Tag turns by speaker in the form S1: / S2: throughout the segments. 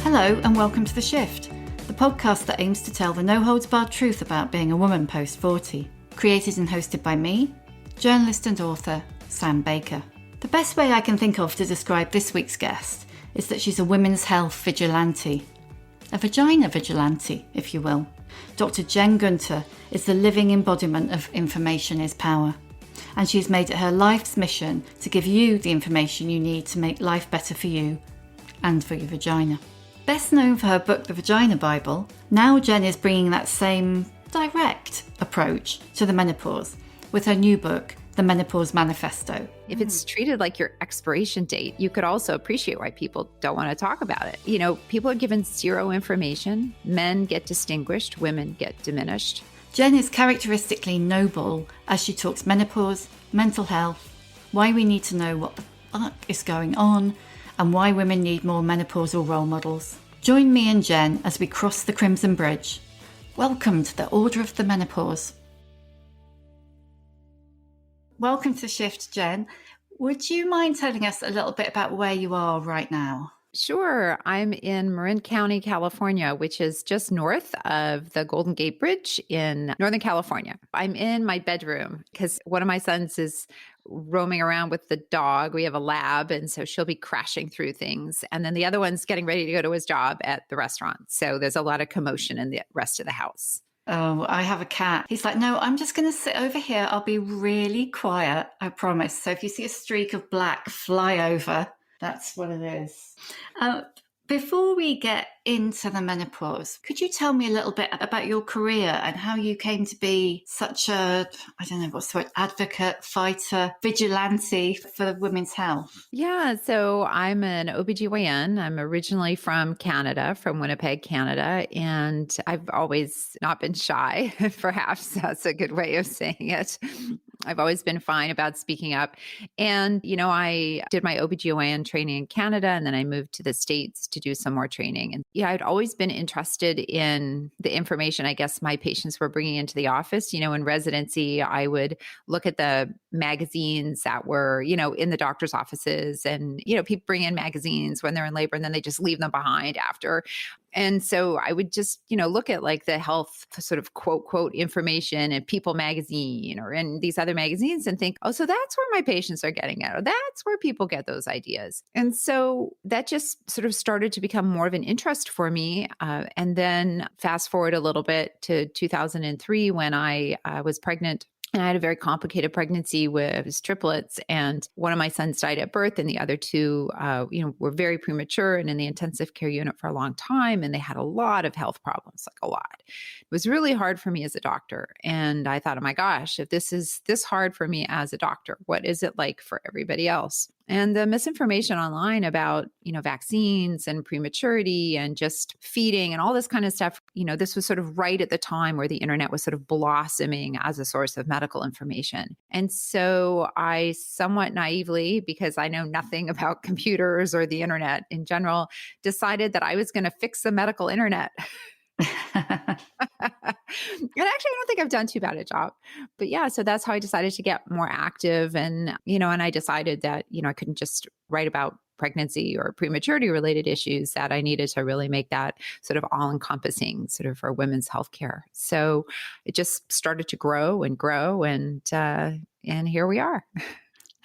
S1: Hello and welcome to The Shift, the podcast that aims to tell the no-holds-barred truth about being a woman post-40. Created and hosted by me, journalist and author Sam Baker. The best way I can think of to describe this week's guest is that she's a women's health vigilante. A vagina vigilante, if you will. Dr Jen Gunter is the living embodiment of information is power. And she's made it her life's mission to give you the information you need to make life better for you and for your vagina. Best known for her book, The Vagina Bible, now Jen is bringing that same direct approach to the menopause with her new book, The Menopause Manifesto.
S2: If it's treated like your expiration date, you could also appreciate why people don't want to talk about it. You know, people are given zero information. Men get distinguished, women get diminished.
S1: Jen is characteristically noble as she talks menopause, mental health, why we need to know what the fuck is going on, and why women need more menopausal role models. Join me and Jen as we cross the Crimson Bridge. Welcome to the Order of the Menopause. Welcome to Shift, Jen. Would you mind telling us a little bit about where you are right now?
S2: Sure. I'm in Marin County, California, which is just north of the Golden Gate Bridge in Northern California. I'm in my bedroom because one of my sons is roaming around with the dog. We have a lab, and so she'll be crashing through things. And then the other one's getting ready to go to his job at the restaurant. So there's a lot of commotion in the rest of the house.
S1: Oh, I have a cat. He's like, no, I'm just going to sit over here. I'll be really quiet, I promise. So if you see a streak of black fly over, that's what it is. Before we get into the menopause, could you tell me a little bit about your career and how you came to be such a, I don't know what's the word, advocate, fighter, vigilante for women's health?
S2: Yeah, so I'm an OBGYN. I'm originally from Canada, from Winnipeg, Canada, and I've always not been shy. Perhaps that's a good way of saying it. I've always been fine about speaking up. And, you know, I did my OBGYN training in Canada, and then I moved to the States to do some more training. And yeah, I'd always been interested in the information I guess my patients were bringing into the office. You know, in residency, I would look at the magazines that were, you know, in the doctor's offices, and, you know, people bring in magazines when they're in labor and then they just leave them behind after. And so I would just, you know, look at like the health sort of quote information in People magazine or in these other magazines and think, oh, so that's where my patients are getting it, or that's where people get those ideas. And so that just sort of started to become more of an interest for me. And then fast forward a little bit to 2003 when I was pregnant. And I had a very complicated pregnancy with triplets, and one of my sons died at birth, and the other two, were very premature and in the intensive care unit for a long time, and they had a lot of health problems, like a lot. It was really hard for me as a doctor, and I thought, oh my gosh, if this is this hard for me as a doctor, what is it like for everybody else? And the misinformation online about, you know, vaccines and prematurity and just feeding and all this kind of stuff, you know, this was sort of right at the time where the internet was sort of blossoming as a source of medical information. And so I somewhat naively, because I know nothing about computers or the internet in general, decided that I was going to fix the medical internet. And actually, I don't think I've done too bad a job. But yeah, so that's how I decided to get more active. And, you know, and I decided that, you know, I couldn't just write about pregnancy or prematurity related issues, that I needed to really make that sort of all encompassing sort of for women's healthcare. So it just started to grow and grow. And here we are.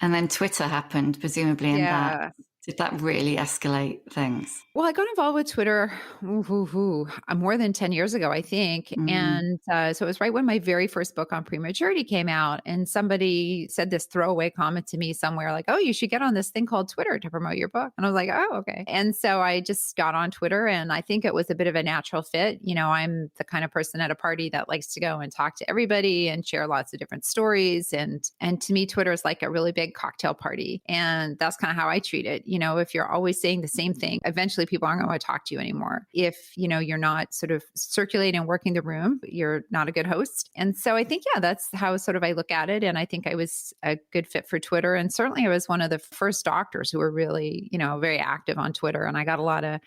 S2: And
S1: then Twitter happened, presumably, in that. Did that really escalate things?
S2: Well, I got involved with Twitter more than 10 years ago, I think. And so it was right when my very first book on prematurity came out. And somebody said this throwaway comment to me somewhere like, oh, you should get on this thing called Twitter to promote your book. And I was like, oh, okay. And so I just got on Twitter, and I think it was a bit of a natural fit. You know, I'm the kind of person at a party that likes to go and talk to everybody and share lots of different stories. And to me, Twitter is like a really big cocktail party. And that's kind of how I treat it. You know, if you're always saying the same thing, eventually people aren't going to talk to you anymore. If, you know, you're not sort of circulating and working the room, you're not a good host. And so I think, yeah, that's how sort of I look at it. And I think I was a good fit for Twitter. And certainly I was one of the first doctors who were really, you know, very active on Twitter. And I got a lot of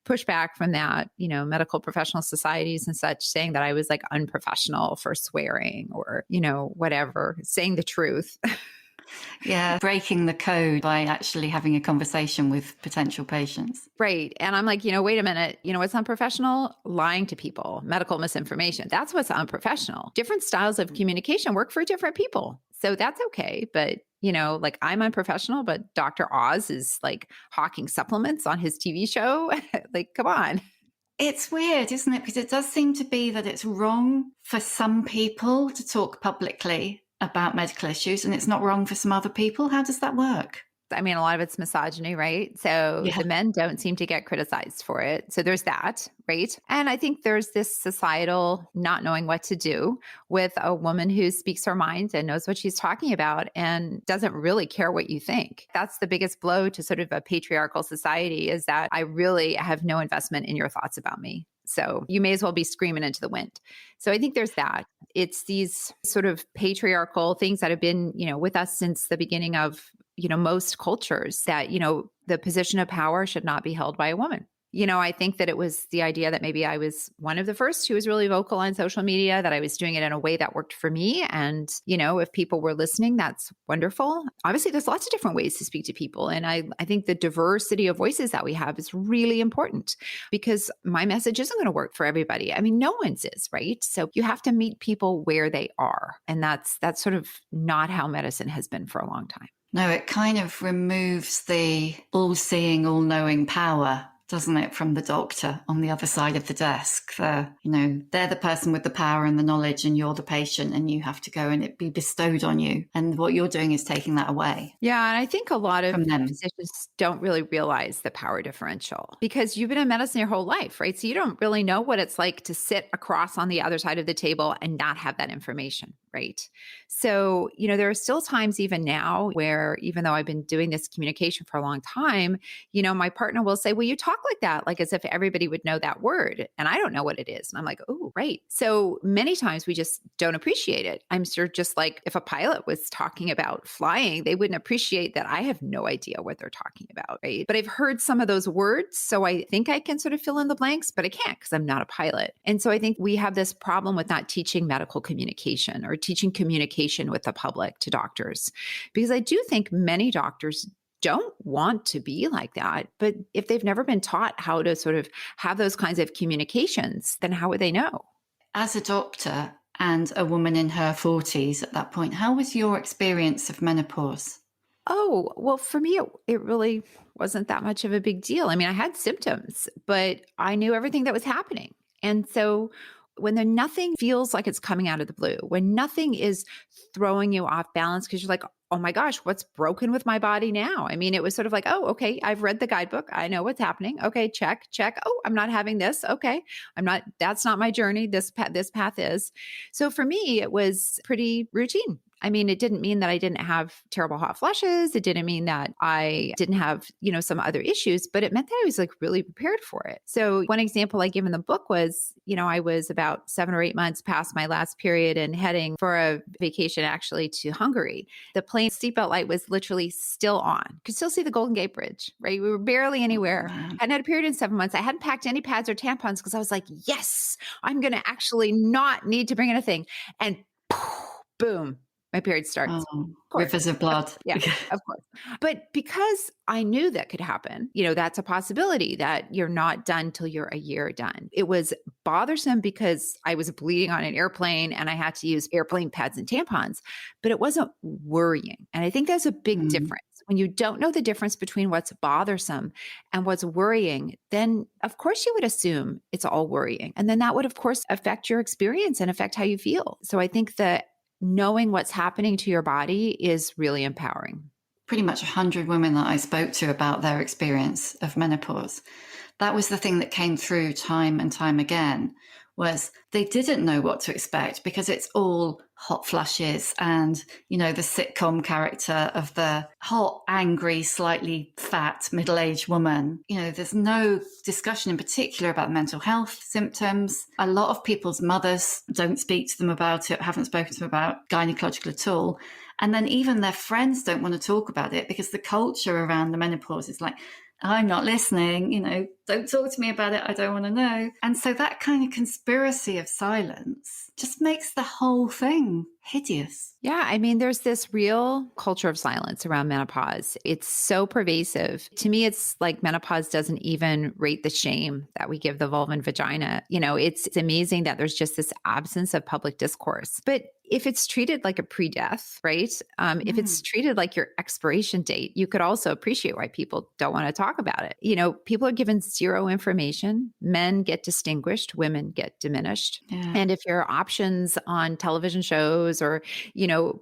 S2: pushback from that, you know, medical professional societies and such, saying that I was like unprofessional for swearing or, you know, whatever, saying the truth.
S1: Yeah, breaking the code by actually having a conversation with potential patients.
S2: Right. And I'm like, wait a minute. What's unprofessional? Lying to people, medical misinformation. That's what's unprofessional. Different styles of communication work for different people. So that's okay. But, like I'm unprofessional, but Dr. Oz is like hawking supplements on his TV show. Like, come on.
S1: It's weird, isn't it? Because it does seem to be that it's wrong for some people to talk publicly about medical issues, and it's not wrong for some other people. How does that work?
S2: I mean, a lot of it's misogyny, right? So
S1: Yeah.
S2: the men don't seem to get criticized for it. So there's that, right? And I think there's this societal not knowing what to do with a woman who speaks her mind and knows what she's talking about and doesn't really care what you think. That's the biggest blow to sort of a patriarchal society, is that I really have no investment in your thoughts about me. So you may as well be screaming into the wind. So I think there's that. It's these sort of patriarchal things that have been, with us since the beginning of, most cultures, that, the position of power should not be held by a woman. I think that it was the idea that maybe I was one of the first who was really vocal on social media, that I was doing it in a way that worked for me. And, if people were listening, that's wonderful. Obviously, there's lots of different ways to speak to people. And I think the diversity of voices that we have is really important, because my message isn't going to work for everybody. I mean, no one's is, right? So you have to meet people where they are. And that's sort of not how medicine has been for a long time.
S1: No, it kind of removes the all-seeing, all-knowing power, doesn't it, from the doctor on the other side of the desk. They're the person with the power and the knowledge, and you're the patient, and you have to go and it be bestowed on you. And what you're doing is taking that away.
S2: Yeah. And I think a lot of physicians don't really realize the power differential, because you've been in medicine your whole life, right? So you don't really know what it's like to sit across on the other side of the table and not have that information. Right. So, there are still times even now where, even though I've been doing this communication for a long time, my partner will say, well, you talk like that, like as if everybody would know that word. And I don't know what it is. And I'm like, oh, right. So many times we just don't appreciate it. I'm sure just like if a pilot was talking about flying, they wouldn't appreciate that I have no idea what they're talking about. Right. But I've heard some of those words. So I think I can sort of fill in the blanks, but I can't because I'm not a pilot. And so I think we have this problem with not teaching medical communication or teaching communication with the public to doctors, because I do think many doctors don't want to be like that. But if they've never been taught how to sort of have those kinds of communications, then how would they know?
S1: As a doctor and a woman in her 40s at that point, how was your experience of menopause?
S2: Oh, well, for me, it really wasn't that much of a big deal. I mean, I had symptoms, but I knew everything that was happening. And so when nothing feels like it's coming out of the blue, when nothing is throwing you off balance because you're like, oh my gosh, what's broken with my body now? I mean, it was sort of like, oh, okay, I've read the guidebook. I know what's happening. Okay, check. Oh, I'm not having this. Okay. That's not my journey. This path is. So for me, it was pretty routine. I mean, it didn't mean that I didn't have terrible hot flushes. It didn't mean that I didn't have, some other issues, but it meant that I was like really prepared for it. So one example I give in the book was, I was about 7 or 8 months past my last period and heading for a vacation actually to Hungary. The plane seatbelt light was literally still on. Could still see the Golden Gate Bridge, right? We were barely anywhere. Hadn't had a period in 7 months. I hadn't packed any pads or tampons because I was like, yes, I'm going to actually not need to bring in a thing. And boom. My period starts.
S1: Oh, rivers of blood.
S2: Yeah, of course. But because I knew that could happen, that's a possibility that you're not done till you're a year done. It was bothersome because I was bleeding on an airplane and I had to use airplane pads and tampons, but it wasn't worrying. And I think that's a big difference. When you don't know the difference between what's bothersome and what's worrying, then of course you would assume it's all worrying. And then that would, of course, affect your experience and affect how you feel. So I think that knowing what's happening to your body is really empowering.
S1: Pretty much 100 women that I spoke to about their experience of menopause, that was the thing that came through time and time again, was they didn't know what to expect because it's all hot flushes and, the sitcom character of the hot, angry, slightly fat, middle-aged woman. There's no discussion in particular about mental health symptoms. A lot of people's mothers don't speak to them about it, haven't spoken to them about gynecological at all. And then even their friends don't want to talk about it because the culture around the menopause is like, I'm not listening, don't talk to me about it. I don't want to know. And so that kind of conspiracy of silence just makes the whole thing hideous.
S2: Yeah, I mean, there's this real culture of silence around menopause. It's so pervasive. To me, it's like menopause doesn't even rate the shame that we give the vulva and vagina. It's amazing that there's just this absence of public discourse. But if it's treated like a pre-death, right? If it's treated like your expiration date, you could also appreciate why people don't want to talk about it. People are given zero information. Men get distinguished, women get diminished.
S1: Yeah.
S2: And if your options on television shows or,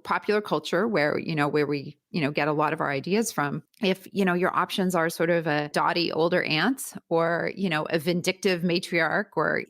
S2: popular culture where we get a lot of our ideas from, if, your options are sort of a dotty older aunt or, a vindictive matriarch, or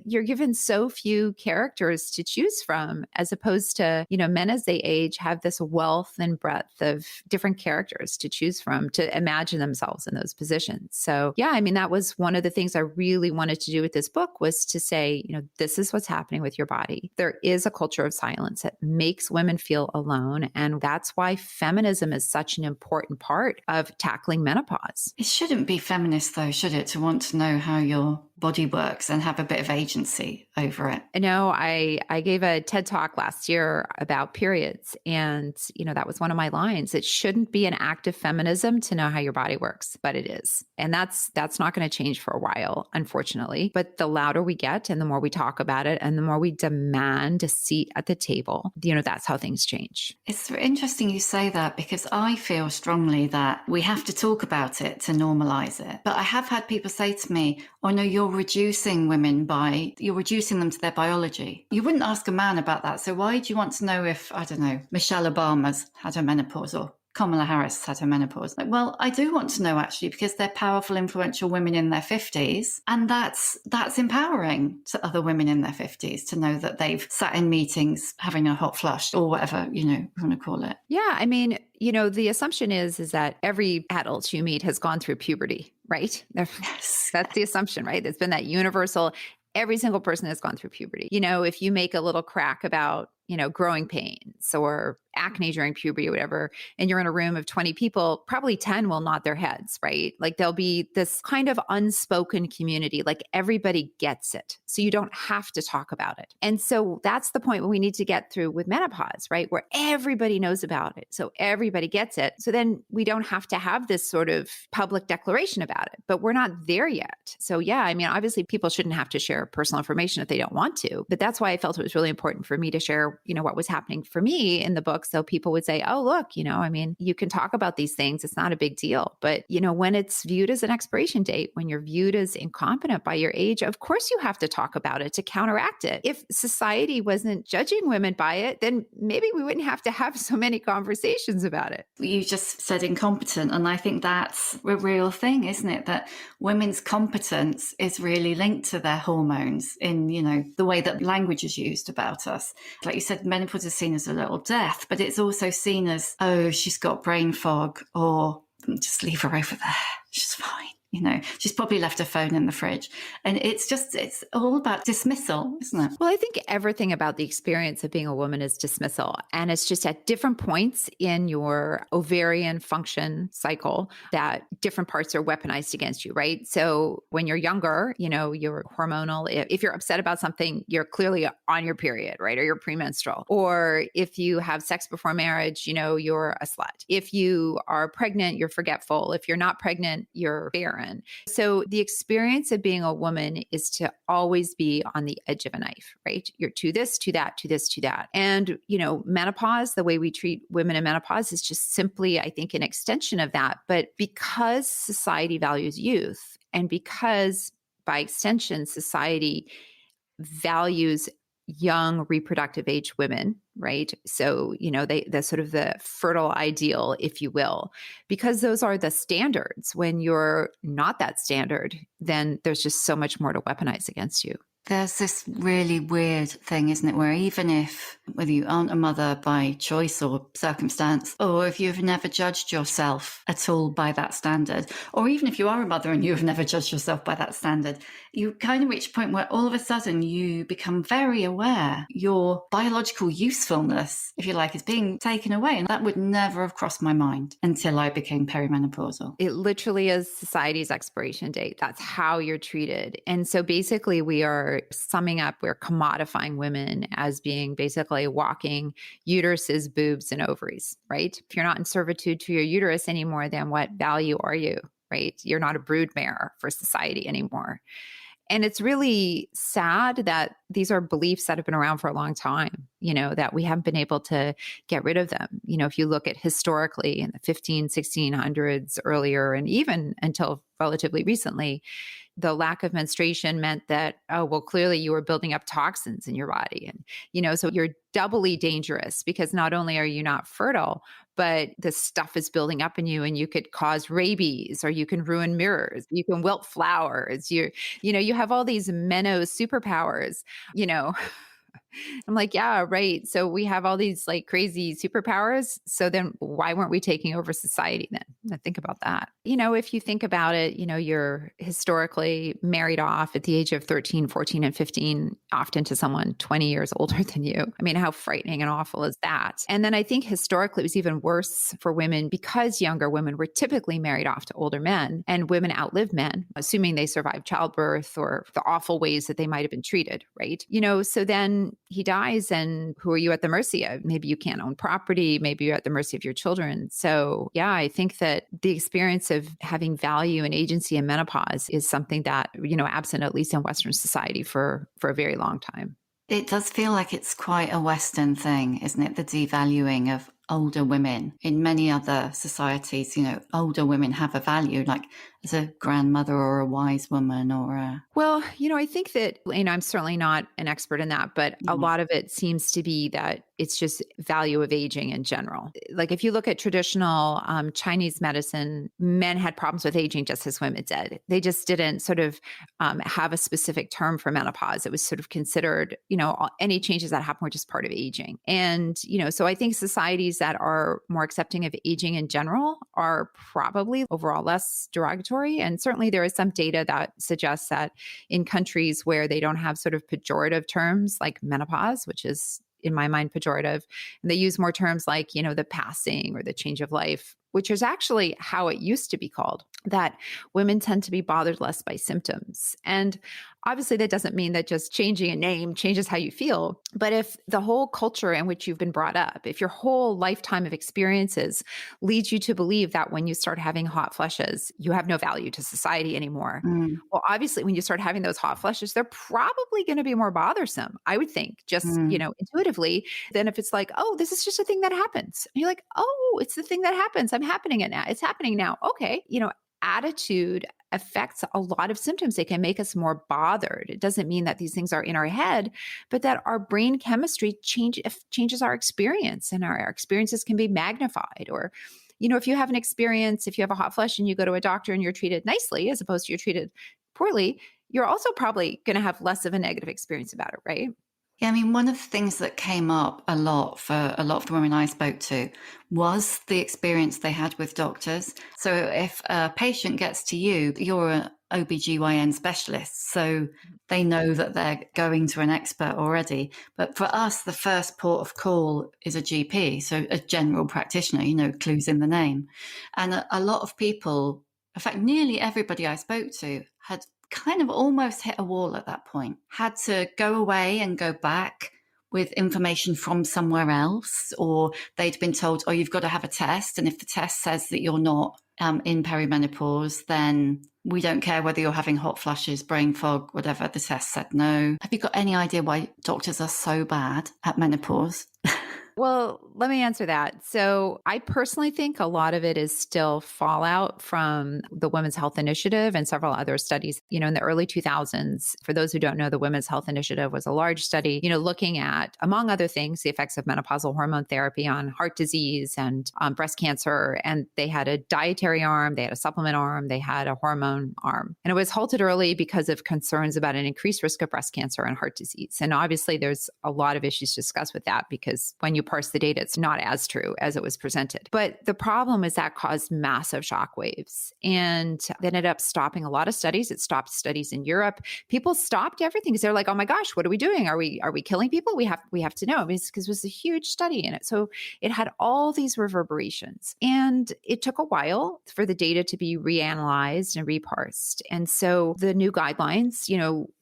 S2: you're given so few characters to choose from, as opposed to, men as they age have this wealth and breadth of different characters to choose from to imagine themselves in those positions. So yeah, I mean, that was one of the things I really wanted to do with this book, was to say, this is what's happening with your body. There is a culture of silence that makes women feel alone. And that's why feminism is such an important part of tackling menopause.
S1: It shouldn't be feminist though, should it? To want to know how your body works and have a bit of agency over it.
S2: No, I gave a TED Talk last year about periods. And, that was one of my lines. It shouldn't be an act of feminism to know how your body works, but it is. And that's not going to change for a while, unfortunately. But the louder we get and the more we talk about it and the more we demand a seat at the table, that's how things change.
S1: It's interesting you say that, because I feel strongly that we have to talk about it to normalize it. But I have had people say to me, oh no, you're reducing women you're reducing them to their biology. You wouldn't ask a man about that. So why do you want to know if, I don't know, Michelle Obama's had her menopause or Kamala Harris had her menopause? Well, I do want to know, actually, because they're powerful, influential women in their 50s. And that's empowering to other women in their 50s to know that they've sat in meetings having a hot flush or whatever, you want to call it.
S2: Yeah. I mean, the assumption is that every adult you meet has gone through puberty, right?
S1: Yes.
S2: That's the assumption, right? It's been that universal. Every single person has gone through puberty. If you make a little crack about, growing pains or acne during puberty or whatever, and you're in a room of 20 people, probably 10 will nod their heads, right? Like there'll be this kind of unspoken community, like everybody gets it. So you don't have to talk about it. And so that's the point we need to get through with menopause, right? Where everybody knows about it. So everybody gets it. So then we don't have to have this sort of public declaration about it, but we're not there yet. So yeah, I mean, obviously people shouldn't have to share personal information if they don't want to, but that's why I felt it was really important for me to share, what was happening for me in the book. So people would say, oh, look, I mean, you can talk about these things. It's not a big deal. But, when it's viewed as an expiration date, when you're viewed as incompetent by your age, of course you have to talk about it to counteract it. If society wasn't judging women by it, then maybe we wouldn't have to have so many conversations about it.
S1: You just said incompetent. And I think that's a real thing, isn't it? That women's competence is really linked to their hormones in, the way that language is used about us. Like you said, menopause is seen as a little death, but it's also seen as, oh, she's got brain fog, or just leave her over there. She's fine. She's probably left her phone in the fridge. And it's all about dismissal, isn't it?
S2: Well, I think everything about the experience of being a woman is dismissal. And it's just at different points in your ovarian function cycle that different parts are weaponized against you, right? So when you're younger, you're hormonal. If you're upset about something, you're clearly on your period, right? Or you're premenstrual. Or if you have sex before marriage, you're a slut. If you are pregnant, you're forgetful. If you're not pregnant, you're barren. So the experience of being a woman is to always be on the edge of a knife, right? You're to this, to that, to this, to that. And, menopause, the way we treat women in menopause is just simply, I think, an extension of that. But because society values youth, and because by extension, society values young reproductive age women, right? So, the sort of the fertile ideal, if you will, because those are the standards. When you're not that standard, then there's just so much more to weaponize against you.
S1: There's this really weird thing, isn't it, where even if whether you aren't a mother by choice or circumstance, or if you've never judged yourself at all by that standard, or even if you are a mother and you've never judged yourself by that standard, you kind of reach a point where all of a sudden you become very aware your biological usefulness, if you like, is being taken away. And that would never have crossed my mind until I became perimenopausal.
S2: It literally is society's expiration date. That's how you're treated. And so basically we are summing up, we're commodifying women as being basically walking uteruses, boobs, and ovaries, right? If you're not in servitude to your uterus anymore, then what value are you, right? You're not a broodmare for society anymore. And it's really sad that these are beliefs that have been around for a long time, that we haven't been able to get rid of them. If you look at historically in the 1600s earlier, and even until relatively recently, the lack of menstruation meant that, oh, well, clearly you were building up toxins in your body. And, so you're doubly dangerous because not only are you not fertile, but the stuff is building up in you and you could cause rabies, or you can ruin mirrors, you can wilt flowers. You have all these superpowers, you know. I'm like, yeah, right. So we have all these like crazy superpowers. So then why weren't we taking over society then? Now think about that. If you think about it, you're historically married off at the age of 13, 14, and 15, often to someone 20 years older than you. I mean, how frightening and awful is that? And then I think historically it was even worse for women because younger women were typically married off to older men, and women outlive men, assuming they survived childbirth or the awful ways that they might have been treated, right? So then he dies, and who are you at the mercy of? Maybe you can't own property. Maybe you're at the mercy of your children. So yeah, I think that the experience of having value and agency in menopause is something that, absent at least in Western society for a very long time.
S1: It does feel like it's quite a Western thing, isn't it? The devaluing of older women. In many other societies, older women have a value, like as a grandmother or a wise woman or a...
S2: Well, I think that, I'm certainly not an expert in that, but a lot of it seems to be that it's just value of aging in general. Like if you look at traditional Chinese medicine, men had problems with aging just as women did. They just didn't sort of have a specific term for menopause. It was sort of considered, any changes that happen were just part of aging. And, so I think societies that are more accepting of aging in general are probably overall less derogatory. And certainly there is some data that suggests that in countries where they don't have sort of pejorative terms like menopause, which is in my mind pejorative, and they use more terms like, the passing or the change of life, which is actually how it used to be called, that women tend to be bothered less by symptoms. And obviously that doesn't mean that just changing a name changes how you feel. But if the whole culture in which you've been brought up, if your whole lifetime of experiences leads you to believe that when you start having hot flushes, you have no value to society anymore. Well, obviously when you start having those hot flushes, they're probably going to be more bothersome, I would think, just, intuitively, than if it's like, oh, this is just a thing that happens. And you're like, oh, it's the thing that happens. It's happening now. Okay. Attitude affects a lot of symptoms. They can make us more bothered. It doesn't mean that these things are in our head, but that our brain chemistry changes our experience, and our experiences can be magnified. Or, if you have an experience, if you have a hot flush and you go to a doctor and you're treated nicely as opposed to you're treated poorly, you're also probably going to have less of a negative experience about it, right?
S1: Yeah, I mean, one of the things that came up a lot for a lot of the women I spoke to was the experience they had with doctors. So if a patient gets to you, you're an OBGYN specialist, so they know that they're going to an expert already. But for us, the first port of call is a GP, so a general practitioner, clues in the name. And a lot of people, in fact, nearly everybody I spoke to had kind of almost hit a wall at that point, had to go away and go back with information from somewhere else, or they'd been told, oh, you've got to have a test. And if the test says that you're not in perimenopause, then we don't care whether you're having hot flushes, brain fog, whatever. The test said no. Have you got any idea why doctors are so bad at menopause?
S2: Well, let me answer that. So, I personally think a lot of it is still fallout from the Women's Health Initiative and several other studies. In the early 2000s, for those who don't know, the Women's Health Initiative was a large study, looking at, among other things, the effects of menopausal hormone therapy on heart disease and breast cancer. And they had a dietary arm, they had a supplement arm, they had a hormone arm. And it was halted early because of concerns about an increased risk of breast cancer and heart disease. And obviously, there's a lot of issues to discuss with that because when you parse the data, it's not as true as it was presented. But the problem is that caused massive shockwaves and they ended up stopping a lot of studies. It stopped studies in Europe. People stopped everything because they're like, "Oh my gosh, what are we doing? Are we killing people? We have to know." Because it was a huge study in it. So it had all these reverberations. And it took a while for the data to be reanalyzed and reparsed. And so the new guidelines,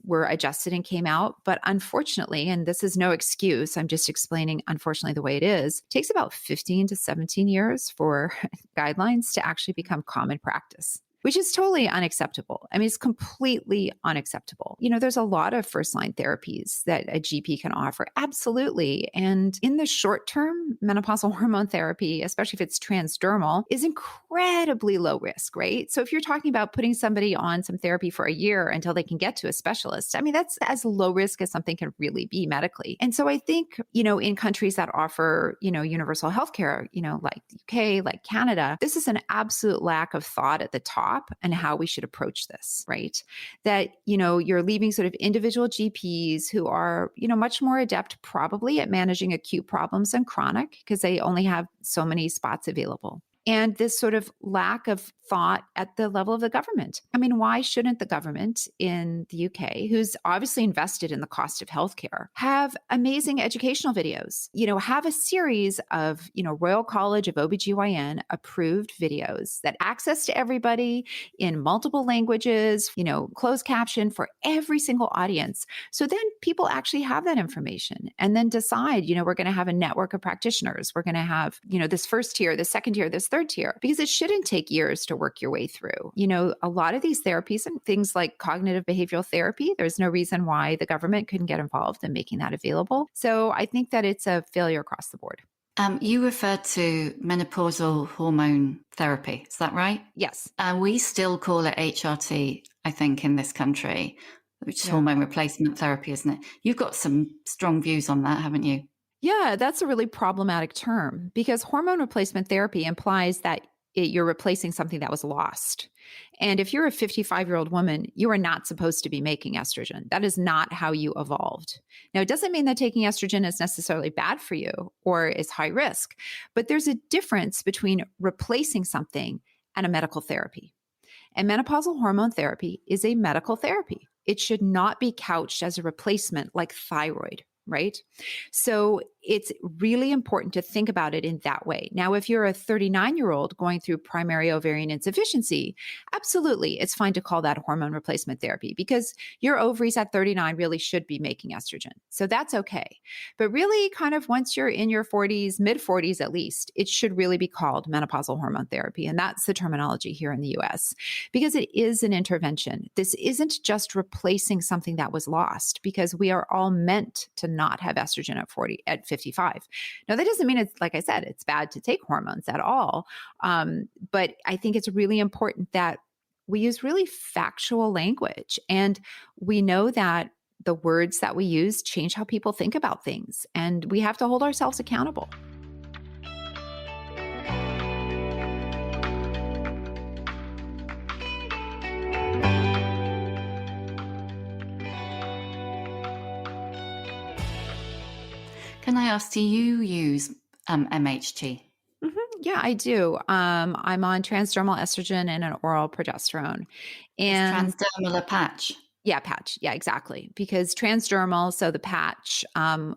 S2: were adjusted and came out. But unfortunately, and this is no excuse, I'm just explaining, unfortunately, the way it is, it takes about 15 to 17 years for guidelines to actually become common practice, which is totally unacceptable. I mean, it's completely unacceptable. There's a lot of first line therapies that a GP can offer. Absolutely. And in the short term, menopausal hormone therapy, especially if it's transdermal, is incredibly low risk, right? So if you're talking about putting somebody on some therapy for a year until they can get to a specialist, I mean, that's as low risk as something can really be medically. And so I think, in countries that offer, universal healthcare, like the UK, like Canada, this is an absolute lack of thought at the top and how we should approach this, right? That, you're leaving sort of individual GPs who are, much more adept probably at managing acute problems than chronic because they only have so many spots available. And this sort of lack of thought at the level of the government. I mean, why shouldn't the government in the UK, who's obviously invested in the cost of healthcare, have amazing educational videos? Have a series of, Royal College of OBGYN approved videos that access to everybody in multiple languages, closed caption for every single audience. So then people actually have that information and then decide, we're going to have a network of practitioners. We're going to have, this first tier, this second tier, this third tier, because it shouldn't take years to work your way through. A lot of these therapies and things like cognitive behavioral therapy, there's no reason why the government couldn't get involved in making that available. So I think that it's a failure across the board.
S1: You referred to menopausal hormone therapy. Is that right?
S2: Yes.
S1: We still call it HRT, I think, in this country, which is hormone replacement therapy, isn't it? You've got some strong views on that, haven't you?
S2: Yeah, that's a really problematic term because hormone replacement therapy implies that you're replacing something that was lost. And if you're a 55-year-old woman, you are not supposed to be making estrogen. That is not how you evolved. Now, it doesn't mean that taking estrogen is necessarily bad for you or is high risk, but there's a difference between replacing something and a medical therapy. And menopausal hormone therapy is a medical therapy. It should not be couched as a replacement like thyroid, right? So it's really important to think about it in that way. Now, if you're a 39-year-old going through primary ovarian insufficiency, absolutely, it's fine to call that hormone replacement therapy because your ovaries at 39 really should be making estrogen. So that's okay. But really, kind of once you're in your 40s, mid 40s at least, it should really be called menopausal hormone therapy. And that's the terminology here in the US because it is an intervention. This isn't just replacing something that was lost because we are all meant to not have estrogen at 55. Now, that doesn't mean it's, like I said, it's bad to take hormones at all. But I think it's really important that we use really factual language. And we know that the words that we use change how people think about things. And we have to hold ourselves accountable.
S1: Can I ask, do you use MHT?
S2: Yeah, I do. I'm on transdermal estrogen and an oral progesterone. And
S1: Is transdermal a patch?
S2: Yeah, patch. Yeah, exactly. Because transdermal, so the patch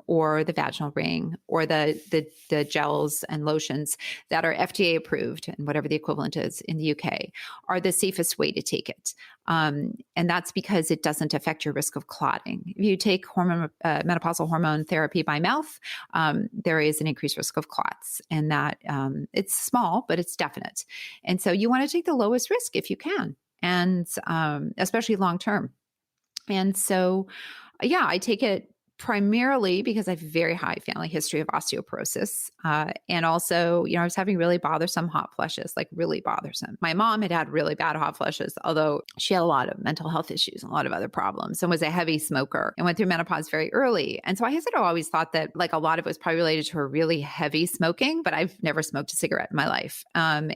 S2: or the vaginal ring or the gels and lotions that are FDA approved and whatever the equivalent is in the UK are the safest way to take it. And that's because it doesn't affect your risk of clotting. If you take menopausal hormone therapy by mouth, there is an increased risk of clots, and that it's small, but it's definite. And so you want to take the lowest risk if you can, and especially long term. And so, yeah, I take it primarily because I have a very high family history of osteoporosis. And also, I was having really bothersome hot flushes, like really bothersome. My mom had really bad hot flushes, although she had a lot of mental health issues and a lot of other problems and was a heavy smoker and went through menopause very early. And so I had always thought that like a lot of it was probably related to her really heavy smoking, but I've never smoked a cigarette in my life. And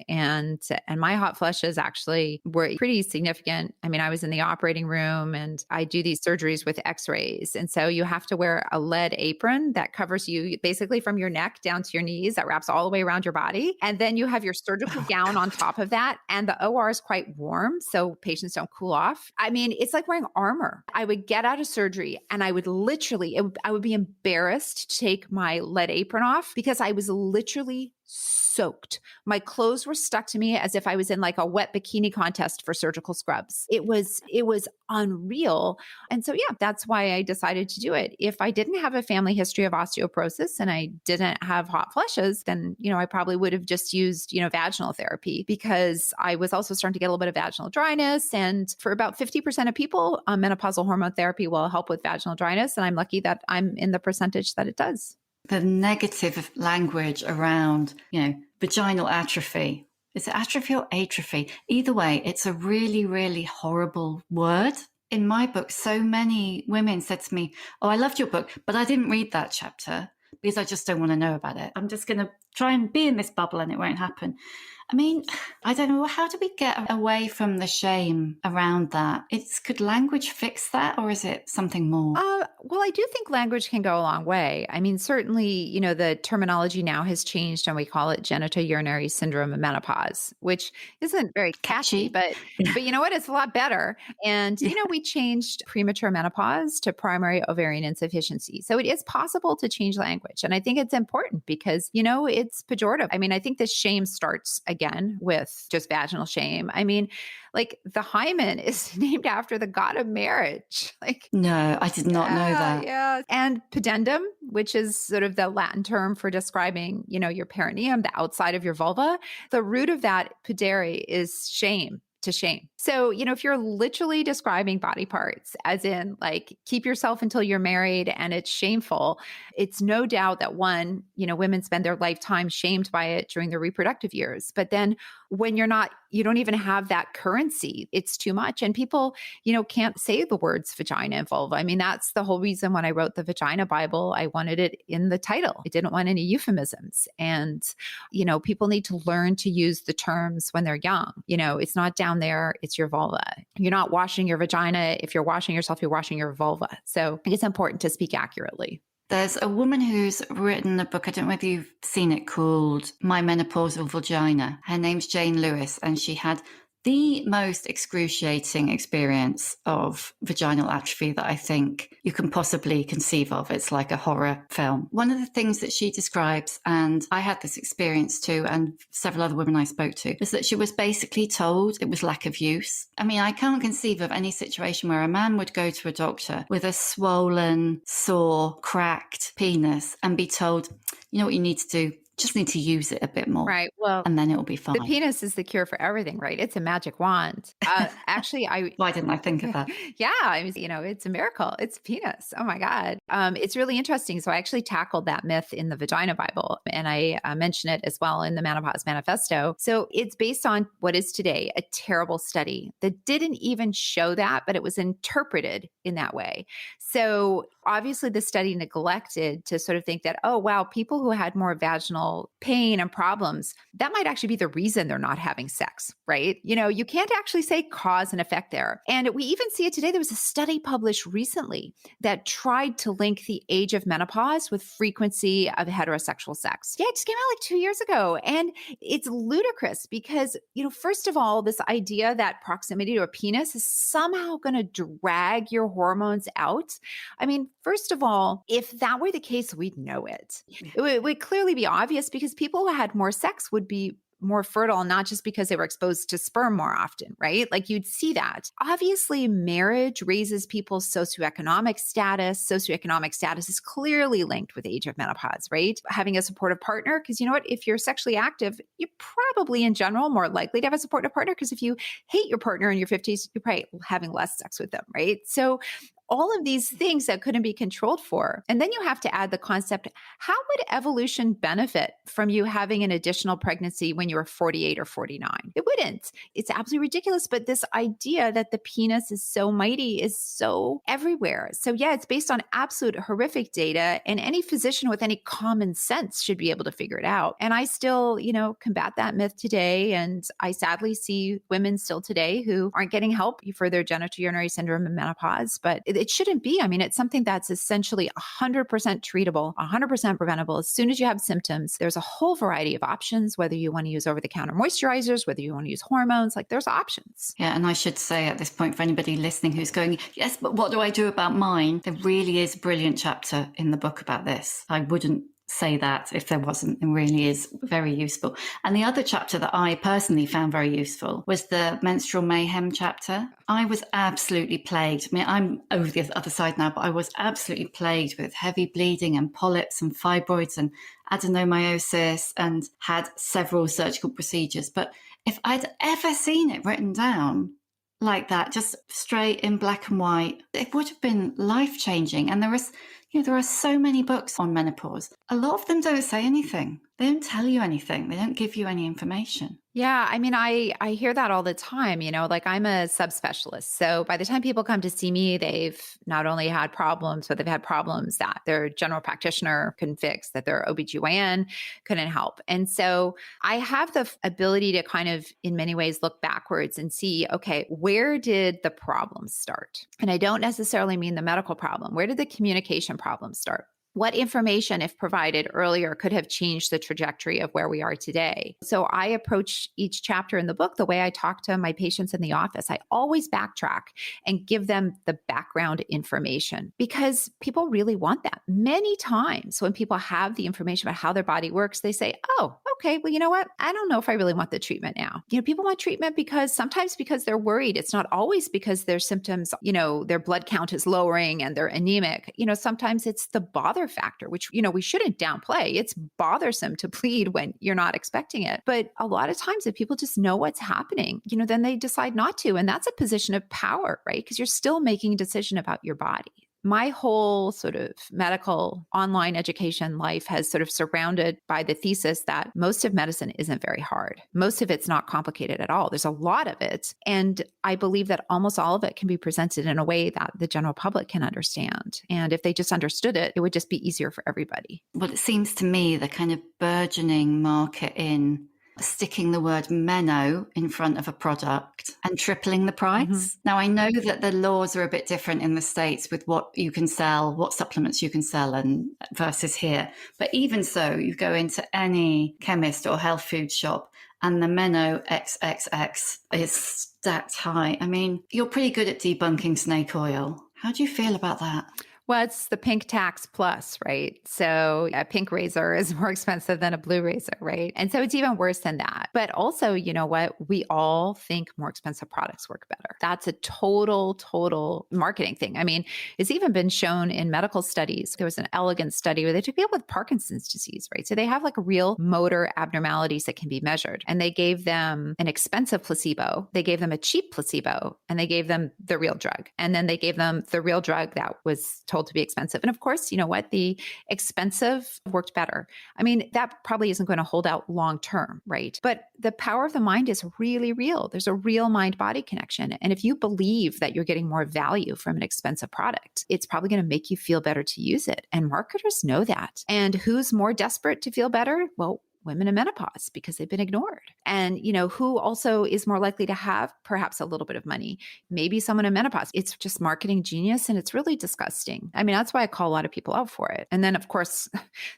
S2: my hot flushes actually were pretty significant. I mean, I was in the operating room and I do these surgeries with x-rays. And so you have to wear a lead apron that covers you basically from your neck down to your knees, that wraps all the way around your body. And then you have your surgical gown on top of that. And the OR is quite warm, so patients don't cool off. I mean, it's like wearing armor. I would get out of surgery and I would literally, I would be embarrassed to take my lead apron off because I was literally soaked. My clothes were stuck to me as if I was in like a wet bikini contest for surgical scrubs. It was unreal. And so, yeah, that's why I decided to do it. If I didn't have a family history of osteoporosis and I didn't have hot flushes, then, I probably would have just used, vaginal therapy because I was also starting to get a little bit of vaginal dryness. And for about 50% of people, menopausal hormone therapy will help with vaginal dryness. And I'm lucky that I'm in the percentage that it does.
S1: The negative language around, vaginal atrophy. Is it atrophy or atrophy? Either way, it's a really, really horrible word. In my book, so many women said to me, "Oh, I loved your book, but I didn't read that chapter because I just don't want to know about it. I'm just going to try and be in this bubble and it won't happen." I mean, I don't know. How do we get away from the shame around that? Could language fix that, or is it something more?
S2: Well, I do think language can go a long way. I mean, certainly, the terminology now has changed and we call it genitourinary syndrome of menopause, which isn't very catchy, but you know what? It's a lot better. And, we changed premature menopause to primary ovarian insufficiency. So it is possible to change language. And I think it's important because, it's pejorative. I mean, I think the shame starts again with just vaginal shame. I mean, like the hymen is named after the god of marriage.
S1: No, I did not know that.
S2: Yeah. And pudendum, which is sort of the Latin term for describing, your perineum, the outside of your vulva. The root of that pudere is shame. To shame. So, if you're literally describing body parts, as in like keep yourself until you're married and it's shameful, it's no doubt that one, women spend their lifetime shamed by it during their reproductive years. But then when you don't even have that currency, it's too much. And people, can't say the words vagina and vulva. I mean, that's the whole reason when I wrote the Vagina Bible, I wanted it in the title. I didn't want any euphemisms. And, people need to learn to use the terms when they're young. It's not down there, it's your vulva. You're not washing your vagina. If you're washing yourself, you're washing your vulva. So I think it's important to speak accurately.
S1: There's a woman who's written a book, I don't know whether you've seen it, called My Menopausal Vagina. Her name's Jane Lewis, and she had the most excruciating experience of vaginal atrophy that I think you can possibly conceive of. It's like a horror film. One of the things that she describes, and I had this experience too, and several other women I spoke to, was that she was basically told it was lack of use. I mean, I can't conceive of any situation where a man would go to a doctor with a swollen, sore, cracked penis and be told, you know what you need to do? Just need to use it a bit more.
S2: Right. Well,
S1: and then it'll be fine.
S2: The penis is the cure for everything, right? It's a magic wand. Actually,
S1: why didn't I think of that?
S2: Yeah. I mean, it's a miracle. It's penis. Oh my God. It's really interesting. So I actually tackled that myth in the Vagina Bible, and I mention it as well in the Menopause Manifesto. So it's based on what is today a terrible study that didn't even show that, but it was interpreted in that way. So obviously the study neglected to sort of think that, oh, wow, people who had more vaginal pain and problems, that might actually be the reason they're not having sex, right? You can't actually say cause and effect there. And we even see it today. There was a study published recently that tried to link the age of menopause with frequency of heterosexual sex. Yeah, it just came out like 2 years ago. And it's ludicrous because, first of all, this idea that proximity to a penis is somehow going to drag your hormones out. I mean, first of all, if that were the case, we'd know it. It would clearly be obvious because people who had more sex would be more fertile, not just because they were exposed to sperm more often, right? Like you'd see that. Obviously, marriage raises people's socioeconomic status. Socioeconomic status is clearly linked with age of menopause, right? Having a supportive partner, because you know what? If you're sexually active, you're probably in general more likely to have a supportive partner because if you hate your partner in your 50s, you're probably having less sex with them, right? So all of these things that couldn't be controlled for. And then you have to add the concept, how would evolution benefit from you having an additional pregnancy when you're 48 or 49? It wouldn't. It's absolutely ridiculous. But this idea that the penis is so mighty is so everywhere. So yeah, it's based on absolute horrific data, and any physician with any common sense should be able to figure it out. And I still, combat that myth today. And I sadly see women still today who aren't getting help for their genitourinary syndrome and menopause, but it shouldn't be. I mean, it's something that's essentially 100% treatable, 100% preventable. As soon as you have symptoms, there's a whole variety of options, whether you want to use over-the-counter moisturizers, whether you want to use hormones, like there's options.
S1: Yeah, and I should say at this point, for anybody listening who's going, yes, but what do I do about mine? There really is a brilliant chapter in the book about this. I wouldn't say that if there wasn't. It really is very useful. And the other chapter that I personally found very useful was the menstrual mayhem chapter. I was absolutely plagued. I mean, I'm over the other side now, but I was absolutely plagued with heavy bleeding and polyps and fibroids and adenomyosis, and had several surgical procedures. But if I'd ever seen it written down like that, just straight in black and white, it would have been life-changing. And there are so many books on menopause. A lot of them don't say anything. They don't tell you anything. They don't give you any information.
S2: Yeah, I mean, I hear that all the time, like I'm a subspecialist. So by the time people come to see me, they've not only had problems, but they've had problems that their general practitioner couldn't fix, that their OBGYN couldn't help. And so I have the ability to kind of, in many ways, look backwards and see, okay, where did the problem start? And I don't necessarily mean the medical problem. Where did the communication problem start? What information, if provided earlier, could have changed the trajectory of where we are today? So I approach each chapter in the book the way I talk to my patients in the office. I always backtrack and give them the background information because people really want that. Many times when people have the information about how their body works, they say, oh, okay, well, you know what? I don't know if I really want the treatment now. People want treatment sometimes because they're worried. It's not always because their symptoms, their blood count is lowering and they're anemic. Sometimes it's the bother factor, which, we shouldn't downplay. It's bothersome to bleed when you're not expecting it. But a lot of times if people just know what's happening, then they decide not to. And that's a position of power, right? Because you're still making a decision about your body. My whole sort of medical online education life has sort of surrounded by the thesis that most of medicine isn't very hard. Most of it's not complicated at all. There's a lot of it. And I believe that almost all of it can be presented in a way that the general public can understand. And if they just understood it, it would just be easier for everybody.
S1: Well, it seems to me the kind of burgeoning market in sticking the word meno in front of a product and tripling the price. Mm-hmm. Now, I know that the laws are a bit different in the States with what you can sell, what supplements you can sell and versus here. But even so, you go into any chemist or health food shop and the meno XXX is stacked high. I mean, you're pretty good at debunking snake oil. How do you feel about that?
S2: Well, it's the pink tax plus, right? So a pink razor is more expensive than a blue razor, right? And so it's even worse than that. But also, you know what? We all think more expensive products work better. That's a total marketing thing. I mean, it's even been shown in medical studies. There was an elegant study where they took people with Parkinson's disease, right? So they have like real motor abnormalities that can be measured. And they gave them an expensive placebo. They gave them a cheap placebo, and they gave them the real drug. And then they gave them the real drug that was told to be expensive. And of course, you know what? The expensive worked better. I mean, that probably isn't going to hold out long term, right? But the power of the mind is really real. There's a real mind-body connection. And if you believe that you're getting more value from an expensive product, it's probably going to make you feel better to use it. And marketers know that. And who's more desperate to feel better? Well, women in menopause, because they've been ignored. And, you know, who also is more likely to have perhaps a little bit of money? Maybe someone in menopause. It's just marketing genius, and it's really disgusting. I mean, that's why I call a lot of people out for it. And then, of course,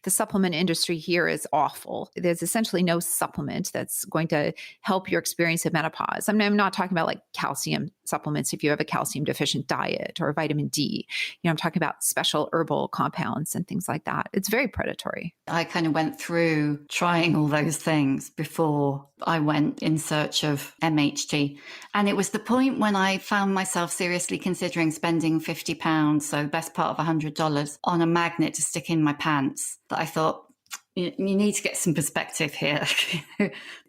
S2: the supplement industry here is awful. There's essentially no supplement that's going to help your experience of menopause. I mean, I'm not talking about like calcium supplements if you have a calcium deficient diet or vitamin D. You know, I'm talking about special herbal compounds and things like that. It's very predatory.
S1: I kind of went through trying all those things before I went in search of MHT. And it was the point when I found myself seriously considering spending £50, so the best part of $100, on a magnet to stick in my pants, that I thought, you need to get some perspective here.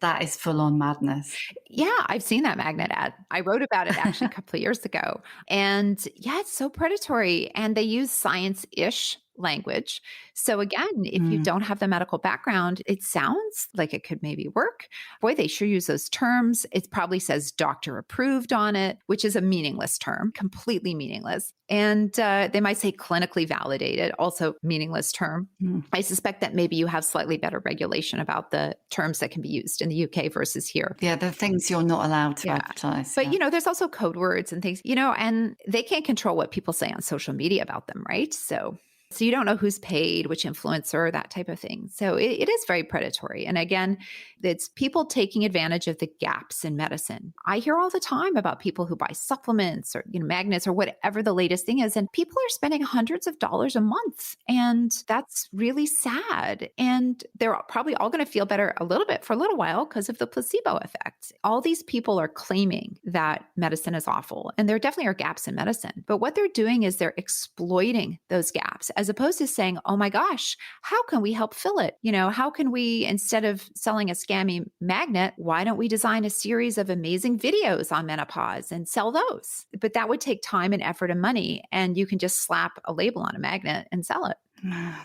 S1: That is full on madness.
S2: Yeah, I've seen that magnet ad. I wrote about it actually a couple of years ago. And yeah, it's so predatory. And they use science ish language. So again, if you
S1: Mm,
S2: don't have the medical background, it sounds like it could maybe work. Boy, they sure use those terms. It probably says doctor approved on it, which is a meaningless term, completely meaningless. And they might say clinically validated, also meaningless term.
S1: mm.
S2: I suspect that maybe you have slightly better regulation about the terms that can be used in the UK versus here.
S1: Yeah, the things you're not allowed to
S2: Yeah.
S1: advertise.
S2: But,
S1: Yeah.
S2: there's also code words and things, and they can't control what people say on social media about them, right? So you don't know who's paid, which influencer, that type of thing. So it is very predatory. And again, it's people taking advantage of the gaps in medicine. I hear all the time about people who buy supplements or magnets or whatever the latest thing is, and people are spending hundreds of dollars a month, and that's really sad. And they're probably all going to feel better a little bit for a little while because of the placebo effect. All these people are claiming that medicine is awful, and there definitely are gaps in medicine. But what they're doing is they're exploiting those gaps as opposed to saying, oh my gosh, how can we help fill it? How can we, instead of selling a scammy magnet, why don't we design a series of amazing videos on menopause and sell those? But that would take time and effort and money. And you can just slap a label on a magnet and sell it.
S1: Man.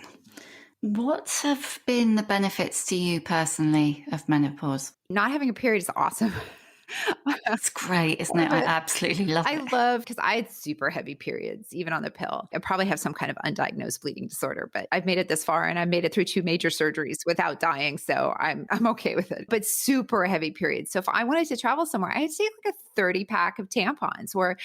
S1: What have been the benefits to you personally of menopause?
S2: Not having a period is awesome.
S1: It's great, isn't it? I absolutely love
S2: I
S1: it.
S2: love because I had super heavy periods, even on the pill. I probably have some kind of undiagnosed bleeding disorder, but I've made it this far and I made it through 2 major surgeries without dying. So I'm okay with it. But super heavy periods. So if I wanted to travel somewhere, I'd take like a 30 pack of tampons or,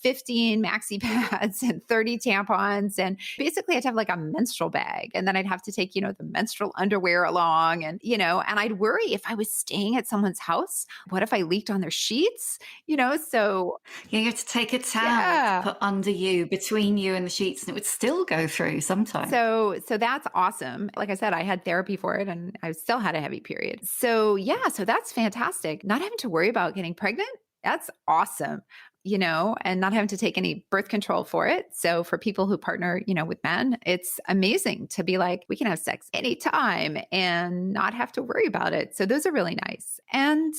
S2: 15 maxi pads and 30 tampons. And basically I'd have like a menstrual bag. And then I'd have to take, the menstrual underwear along and I'd worry if I was staying at someone's house, what if I leaked on their sheets? So
S1: Yeah, you have to take a towel to
S2: yeah.
S1: put under you, between you and the sheets, and it would still go through sometimes.
S2: So that's awesome. Like I said, I had therapy for it and I still had a heavy period. So yeah, so that's fantastic. Not having to worry about getting pregnant, that's awesome. And not having to take any birth control for it. So for people who partner, with men, it's amazing to be like, we can have sex anytime and not have to worry about it. So those are really nice. And,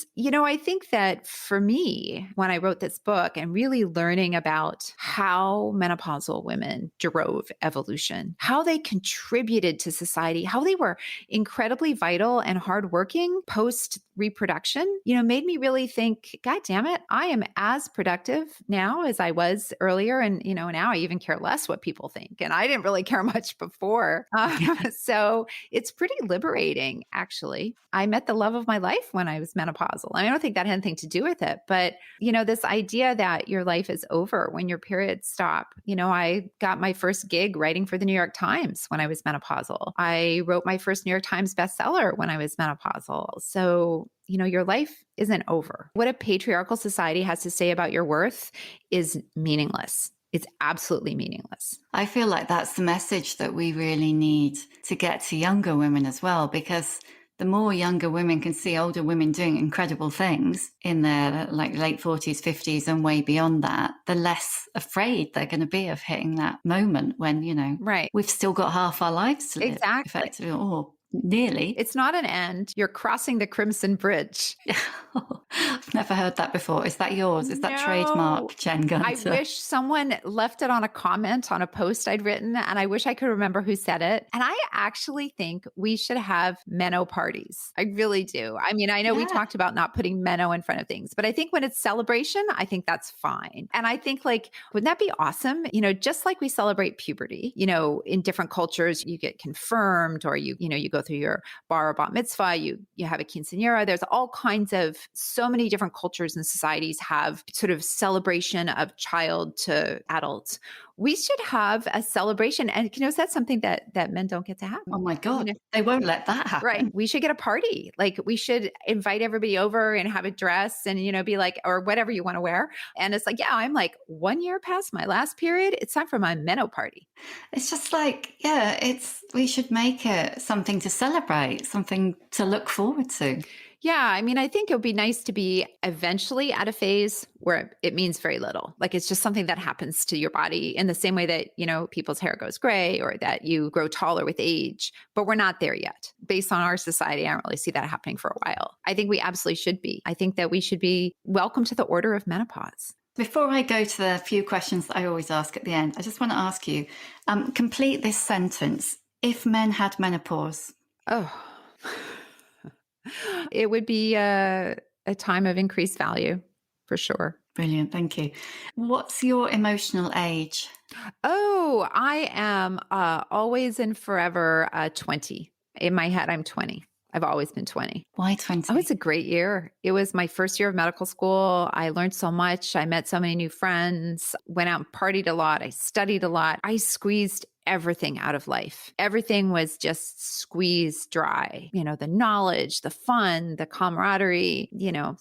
S2: I think that for me, when I wrote this book and really learning about how menopausal women drove evolution, how they contributed to society, how they were incredibly vital and hardworking post reproduction, made me really think, God damn it, I am as productive now as I was earlier. And, now I even care less what people think. And I didn't really care much before. So it's pretty liberating, actually. I met the love of my life when I was menopausal. I don't think that had anything to do with it. But, this idea that your life is over when your periods stop. I got my first gig writing for the New York Times when I was menopausal. I wrote my first New York Times bestseller when I was menopausal. So your life isn't over. What a patriarchal society has to say about your worth is meaningless. It's absolutely meaningless.
S1: I feel like that's the message that we really need to get to younger women as well, because the more younger women can see older women doing incredible things in their late 40s, 50s and way beyond that, the less afraid they're going to be of hitting that moment when,
S2: right,
S1: we've still got half our lives to live,
S2: exactly,
S1: effectively, or nearly.
S2: It's not an end. You're crossing the Crimson Bridge.
S1: I've never heard that before. Is that yours? Is that
S2: No.
S1: trademark, Jen Gunter?
S2: I wish someone left it on a comment on a post I'd written, and I wish I could remember who said it. And I actually think we should have Menno parties. I really do. I mean, I know we talked about not putting Menno in front of things, but I think when it's celebration, I think that's fine. And I think wouldn't that be awesome? Just like we celebrate puberty, in different cultures, you get confirmed or you go through your bar or bat mitzvah, you have a quinceanera. There's all kinds of, so many different cultures and societies have sort of celebration of child to adult. We should have a celebration. And that's something that men don't get to have.
S1: Oh my God, they won't let that happen.
S2: Right. We should get a party. We should invite everybody over and have a dress and, be like, or whatever you want to wear. And it's like, yeah, I'm 1 year past my last period. It's time for my Menno party.
S1: It's just we should make it something to celebrate, something to look forward to.
S2: Yeah, I mean, I think it would be nice to be eventually at a phase where it means very little. Like it's just something that happens to your body in the same way that, people's hair goes gray or that you grow taller with age, but we're not there yet. Based on our society, I don't really see that happening for a while. I think we absolutely should be. I think that we should be welcome to the order of menopause.
S1: Before I go to the few questions that I always ask at the end, I just want to ask you, complete this sentence. If men had menopause.
S2: Oh, it would be a time of increased value for sure.
S1: Brilliant. Thank you. What's your emotional age?
S2: Oh, I am always and forever 20. In my head, I'm 20. I've always been 20.
S1: Why 20?
S2: Oh, it's a great year. It was my first year of medical school. I learned so much. I met so many new friends, went out and partied a lot. I studied a lot. I squeezed everything out of life. Everything was just squeezed dry. The knowledge, the fun, the camaraderie,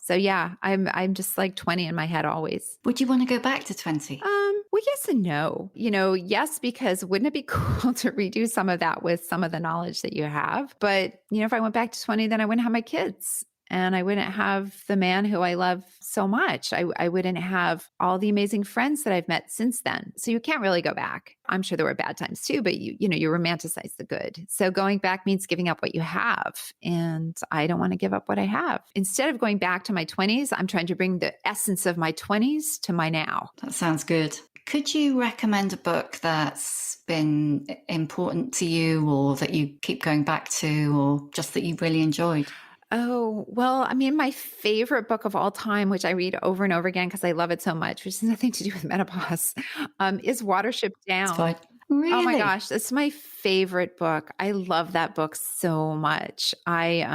S2: So yeah, I'm just like 20 in my head always.
S1: Would you want to go back to 20?
S2: Well, yes and no. Yes, because wouldn't it be cool to redo some of that with some of the knowledge that you have? But, if I went back to 20, then I wouldn't have my kids. And I wouldn't have the man who I love so much. I wouldn't have all the amazing friends that I've met since then. So you can't really go back. I'm sure there were bad times too, but you romanticize the good. So going back means giving up what you have. And I don't want to give up what I have. Instead of going back to my 20s, I'm trying to bring the essence of my 20s to my now.
S1: That sounds good. Could you recommend a book that's been important to you or that you keep going back to or just that you really enjoyed?
S2: Oh, well, I mean, my favorite book of all time, which I read over and over again because I love it so much, which has nothing to do with menopause, is Watership Down.
S1: It's fine. Really?
S2: Oh my gosh, it's my favorite book. I love that book so much. I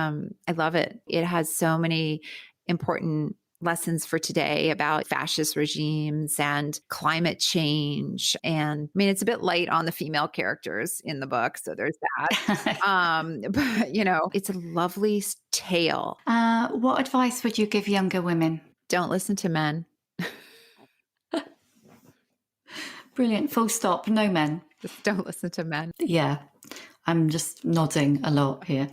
S2: love it. It has so many important lessons for today about fascist regimes and climate change. And I mean, it's a bit light on the female characters in the book. So there's that. But, it's a lovely tale.
S1: What advice would you give younger women?
S2: Don't listen to men.
S1: Brilliant. Full stop. No men.
S2: Just don't listen to men.
S1: Yeah. I'm just nodding a lot here.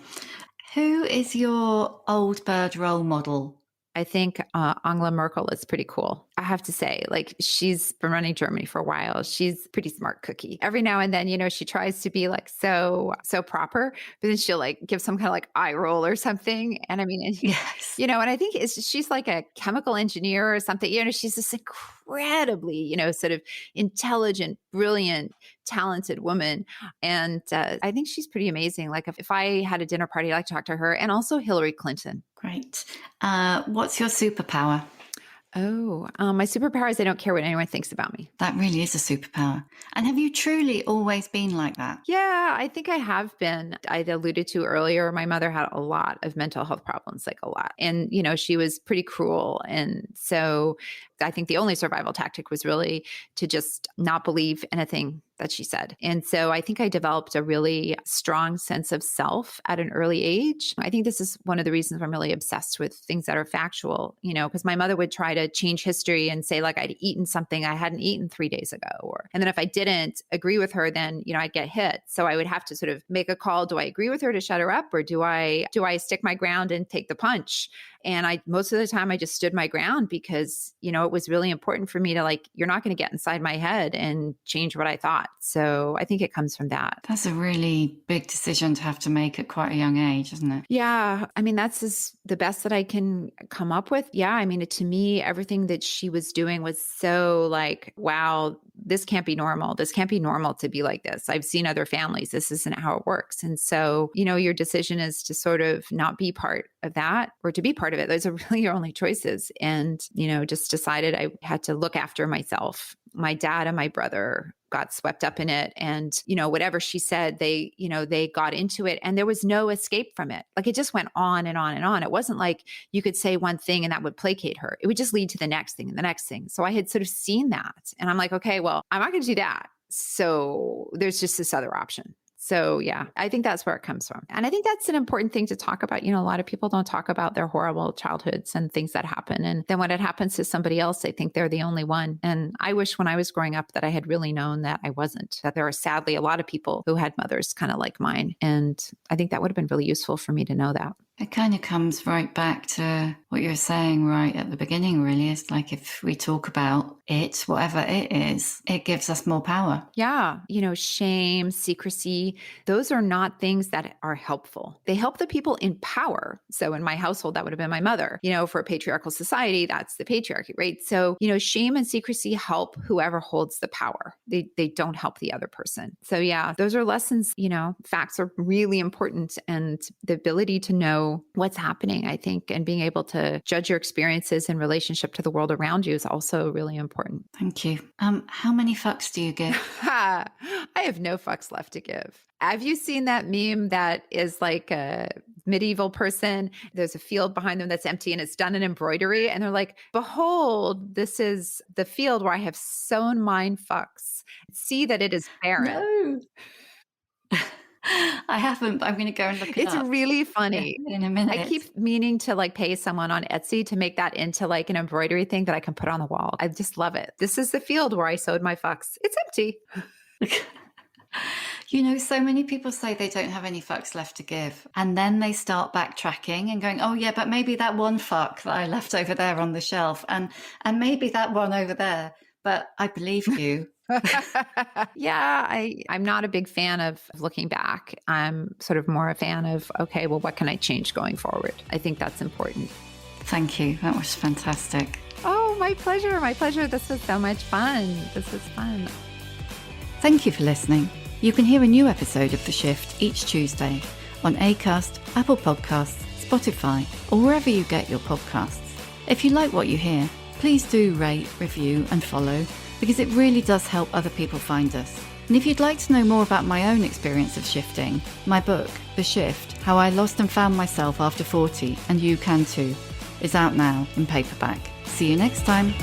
S1: Who is your old bird role model?
S2: I think Angela Merkel is pretty cool. I have to say, like, she's been running Germany for a while. She's a pretty smart cookie. Every now and then, she tries to be like so proper, but then she'll like give some kind of like eye roll or something. And I mean,
S1: yes,
S2: and I think she's like a chemical engineer or something. She's this incredibly, sort of intelligent, brilliant, talented woman. And I think she's pretty amazing. Like if I had a dinner party, I'd like to talk to her and also Hillary Clinton.
S1: Great. What's your superpower?
S2: Oh, my superpower is I don't care what anyone thinks about me.
S1: That really is a superpower. And have you truly always been like that?
S2: Yeah, I think I have been. I alluded to earlier, my mother had a lot of mental health problems, like a lot. And, she was pretty cruel. And so I think the only survival tactic was really to just not believe anything that she said. And so I think I developed a really strong sense of self at an early age. I think this is one of the reasons I'm really obsessed with things that are factual, because my mother would try to change history and say like I'd eaten something I hadn't eaten 3 days ago. And then if I didn't agree with her, then, I'd get hit. So I would have to sort of make a call. Do I agree with her to shut her up or do I stick my ground and take the punch? And most of the time I just stood my ground because, it was really important for me to like, you're not going to get inside my head and change what I thought. So I think it comes from that.
S1: That's a really big decision to have to make at quite a young age, isn't it?
S2: Yeah. I mean, that's the best that I can come up with. Yeah. I mean, to me, everything that she was doing was so like, wow, this can't be normal. This can't be normal to be like this. I've seen other families. This isn't how it works. And so, your decision is to sort of not be part of that or to be part of it. Those are really your only choices. And, just decided I had to look after myself. My dad and my brother got swept up in it. And, whatever she said, they got into it and there was no escape from it. Like it just went on and on and on. It wasn't like you could say one thing and that would placate her. It would just lead to the next thing and the next thing. So I had sort of seen that and I'm like, okay, well, I'm not going to do that. So there's just this other option. So yeah, I think that's where it comes from. And I think that's an important thing to talk about. A lot of people don't talk about their horrible childhoods and things that happen. And then when it happens to somebody else, they think they're the only one. And I wish when I was growing up that I had really known that I wasn't, that there are sadly a lot of people who had mothers kind of like mine. And I think that would have been really useful for me to know that.
S1: It kind of comes right back to what you were saying right at the beginning, really. It's like if we talk about it, whatever it is, it gives us more power.
S2: Yeah. Shame, secrecy, those are not things that are helpful. They help the people in power. So in my household, that would have been my mother. For a patriarchal society, that's the patriarchy, right? So, shame and secrecy help whoever holds the power. They don't help the other person. So yeah, those are lessons, facts are really important. And the ability to know what's happening, I think, and being able to judge your experiences in relationship to the world around you is also really important.
S1: Thank you. How many fucks do you give?
S2: I have no fucks left to give. Have you seen that meme that is like a medieval person? There's a field behind them that's empty and it's done in embroidery. And they're like, behold, this is the field where I have sown mine fucks. See that it is barren.
S1: No. I haven't, but I'm going to go and look it
S2: up. It's really funny.
S1: In a minute.
S2: I keep meaning to pay someone on Etsy to make that into an embroidery thing that I can put on the wall. I just love it. This is the field where I sowed my fucks. It's empty.
S1: So many people say they don't have any fucks left to give. And then they start backtracking and going, oh yeah, but maybe that one fuck that I left over there on the shelf and maybe that one over there. But I believe you.
S2: Yeah, I'm not a big fan of looking back. I'm sort of more a fan of, okay, well, what can I change going forward? I think that's important.
S1: Thank you. That was fantastic.
S2: Oh, my pleasure. My pleasure. This was so much fun. This was fun.
S1: Thank you for listening. You can hear a new episode of The Shift each Tuesday on Acast, Apple Podcasts, Spotify, or wherever you get your podcasts. If you like what you hear, please do rate, review, and follow, because it really does help other people find us. And if you'd like to know more about my own experience of shifting, my book, The Shift, How I Lost and Found Myself After 40, and You Can Too, is out now in paperback. See you next time.